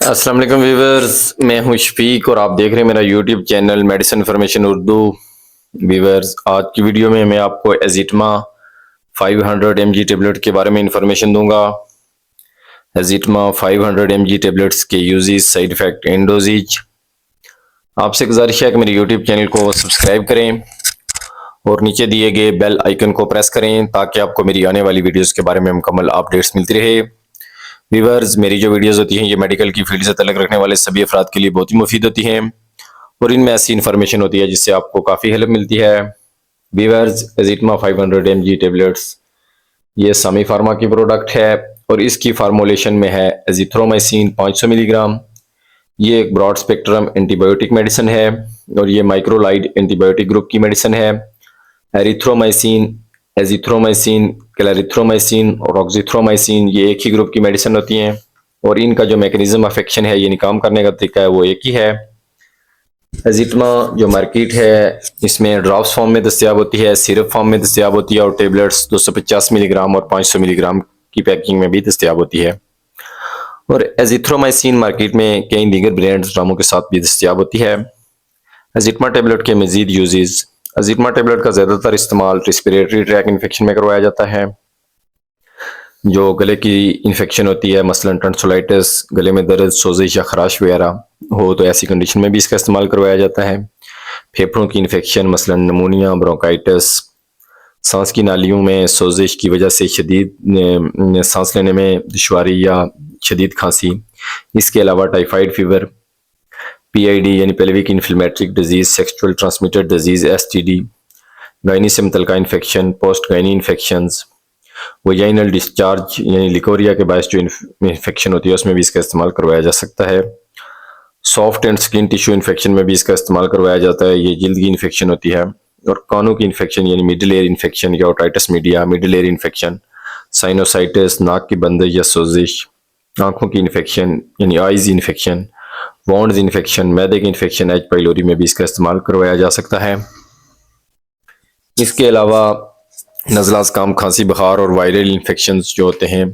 अस्सलाम वालेकुम व्यूवर्स, मैं हूं शफीक और आप देख रहे हैं मेरा YouTube channel medicine information Urdu. Viewers, आज की वीडियो में मैं आपको एजिटमा 500 mg टेबलेट के बारे में इंफॉर्मेशन दूंगा। एजिटमा 500 mg टेबलेट्स के uses, side effect and dosages. आपसे गुजारिश है कि मेरे यूट्यूब चैनल को सब्सक्राइब करें और नीचे दिए गए बेल आइकन को प्रेस करें ताकि आपको मेरी आने वाली वीडियोस के बारे में मुकम्मल अपडेट्स मिलती रहे। व्यूअर्स, मेरी जो वीडियोस होती हैं ये मेडिकल की फील्ड से तल्लुक़ रखने वाले सभी अफराद के लिए बहुत ही मुफीद होती हैं और इनमें ऐसी इन्फॉर्मेशन होती है जिससे आपको काफ़ी हेल्प मिलती है। व्यूअर्स, एजिटमा 500 mg टेबलेट्स ये सामी फार्मा की प्रोडक्ट है और इसकी फार्मूलेशन में है एजिथ्रोमाइसिन 500 मिलीग्राम। ये एक ब्रॉड स्पेक्ट्रम एंटीबायोटिक मेडिसिन है और ये माइक्रोलाइड एंटीबायोटिक ग्रुप की मेडिसिन है। एरिथ्रोमाइसिन, एजिथ्रोमाइसिन, क्लैरिथ्रोमाइसिन और ऑक्सीथ्रोमाइसिन ये एक ही ग्रुप की मेडिसिन होती हैं और इनका जो मैकेनिज्म ऑफ एक्शन है, यानी काम करने का तरीका है, वो एक ही है। एजिटमा जो मार्केट है इसमें ड्रॉप्स फॉर्म में दस्तियाब होती है, सिरप फॉर्म में दस्तियाब होती है और टेबलेट्स 250 मिलीग्राम और 500 मिलीग्राम की पैकिंग में भी दस्तियाब होती है। और एजिथ्रोमाइसिन मार्केट में कई दीगर ब्रांड्स नामों के साथ भी दस्तियाब होती है। एजिटमा टेबलेट के मजीद यूजेस, एजिटमा टेबलेट का ज़्यादातर इस्तेमाल रेस्पिरेटरी ट्रैक इन्फेक्शन में करवाया जाता है। जो गले की इन्फेक्शन होती है, मसलन टॉन्सिलाइटिस, गले में दर्द, सोजिश या खराश वगैरह हो तो ऐसी कंडीशन में भी इसका इस्तेमाल करवाया जाता है। फेफड़ों की इन्फेक्शन, मसलन नमूनिया, ब्रोंकाइटिस, सांस की नालियों में सोजिश की वजह से शदीद सांस लेने में दुश्वारी या शदीद खांसी। इसके अलावा टाइफाइड फीवर, पीआईडी यानी pelvic inflammatory disease, sexual transmitted disease STD, gynae से मुतल्लिका infection, post gynae infections, vaginal discharge यानी लिकोरिया के बायस जो इन्फेक्शन होती है उसमें भी इसका इस्तेमाल करवाया जा सकता है। Soft and skin tissue infection में भी इसका इस्तेमाल करवाया जाता है, ये जल्द की इन्फेक्शन होती है। और कानों की इन्फेक्शन यानी मिडिल एयर इन्फेक्शन या otitis media, middle air infection, sinusitis, नाक की बंदश या सोजिश, आंखों की इन्फेक्शन यानी आइज इन्फेक्शन, वॉन्ड्स इन्फेक्शन, मैदे की इन्फेक्शन, एच पाइलोरी में भी इसका इस्तेमाल करवाया जा सकता है। इसके अलावा नज़ला, ज़ुकाम, खांसी, बुखार और वायरल इन्फेक्शंस जो होते हैं,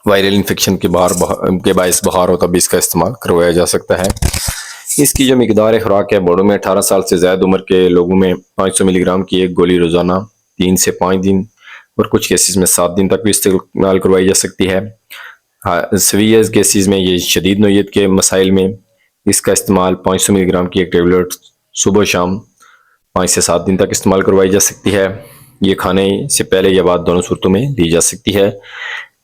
वायरल इन्फेक्शन के बायस बुखार हो तब भी इसका इस्तेमाल करवाया जा सकता है। इसकी जो मिकदार खुराक है, बड़ों में 18 साल से ज़्यादा उम्र के लोगों में 500 मिलीग्राम की एक गोली रोज़ाना 3 से 5 दिन और कुछ केसेस में 7 दिन तक भी इस्तेमाल करवाई जा सकती है। सीवियर केसेस में, ये शदीद नोयत के मसाइल में इसका इस्तेमाल 500 मिलीग्राम की एक टेबलेट सुबह शाम 5 से 7 दिन तक इस्तेमाल करवाई जा सकती है। ये खाने से पहले या बाद दोनों सूरतों में दी जा सकती है।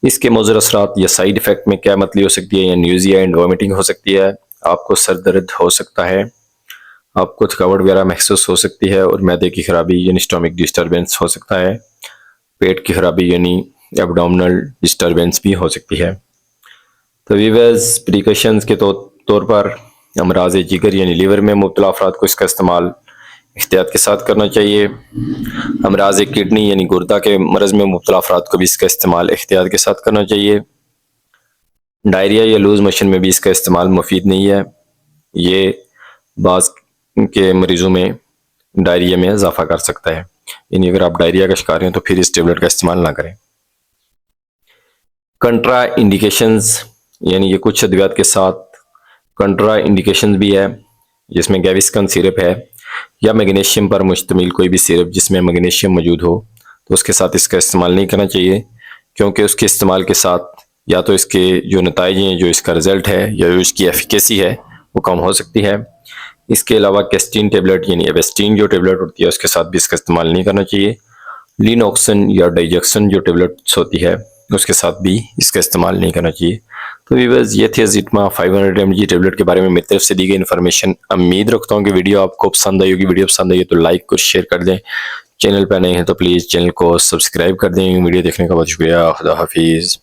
इसके मुज़र असरात या साइड इफ़ेक्ट में क्या मतली हो सकती है, या न्यूजिया एंड वॉमिटिंग हो सकती है, आपको सर दर्द हो सकता है, आपको थकावट वगैरह महसूस हो सकती है और मैदे की खराबी यानी स्टोमिक डिस्टर्बेंस हो सकता है, पेट की खराबी यानी एब्डोमिनल डिस्टर्बेंस भी हो सकती है। तो व्यूअर्स, प्रिकॉशंस के तौर पर अमराज जिगर यानी लीवर में मुब्तला अफराद को इसका इस्तेमाल एहतियात के साथ करना चाहिए। अमराज किडनी यानी गुर्दा के मरज में मुब्तला अफराद को भी इसका इस्तेमाल एहतियात के साथ करना चाहिए। डायरिया या लूज मोशन में भी इसका इस्तेमाल मुफीद नहीं है, ये बाज़ के मरीजों में डायरिया में इजाफा कर सकता है, यानी अगर आप डायरिया का शिकार हैं तो फिर इस टेबलेट का इस्तेमाल ना करें। कंट्रा इंडिकेशंस यानी ये कुछ अद्वियात के साथ कंट्रा इंडिकेशन भी है, जिसमें गैविस्कन सिरप है या मैग्नीशियम पर मुश्तमिल कोई भी सिरप जिसमें मैग्नीशियम मौजूद हो तो उसके साथ इसका इस्तेमाल नहीं करना चाहिए, क्योंकि उसके इस्तेमाल के साथ या तो इसके जो नताइज हैं, जो इसका रिजल्ट है या जो इसकी एफिकेसी है वो कम हो सकती है। इसके अलावा कैस्टीन टेबलेट यानी एवेस्टीन जो टेबलेट होती है उसके साथ भी इसका इस्तेमाल नहीं करना चाहिए। लिनोक्सन या डाइजेक्सन जो टेबलेट्स होती है उसके साथ भी इसका इस्तेमाल नहीं करना चाहिए। तो व्यूअर्स, ये थे एजिटमा 500 mg टेबलेट के बारे में मेरी तरफ से दी गई इन्फॉर्मेशन। उम्मीद रखता हूँ कि वीडियो आपको पसंद आई होगी। वीडियो पसंद आई है तो लाइक और शेयर कर दें। चैनल पर नए हैं तो प्लीज़ चैनल को सब्सक्राइब कर दें। वीडियो देखने का बहुत शुक्रिया। खुदा हाफिज़।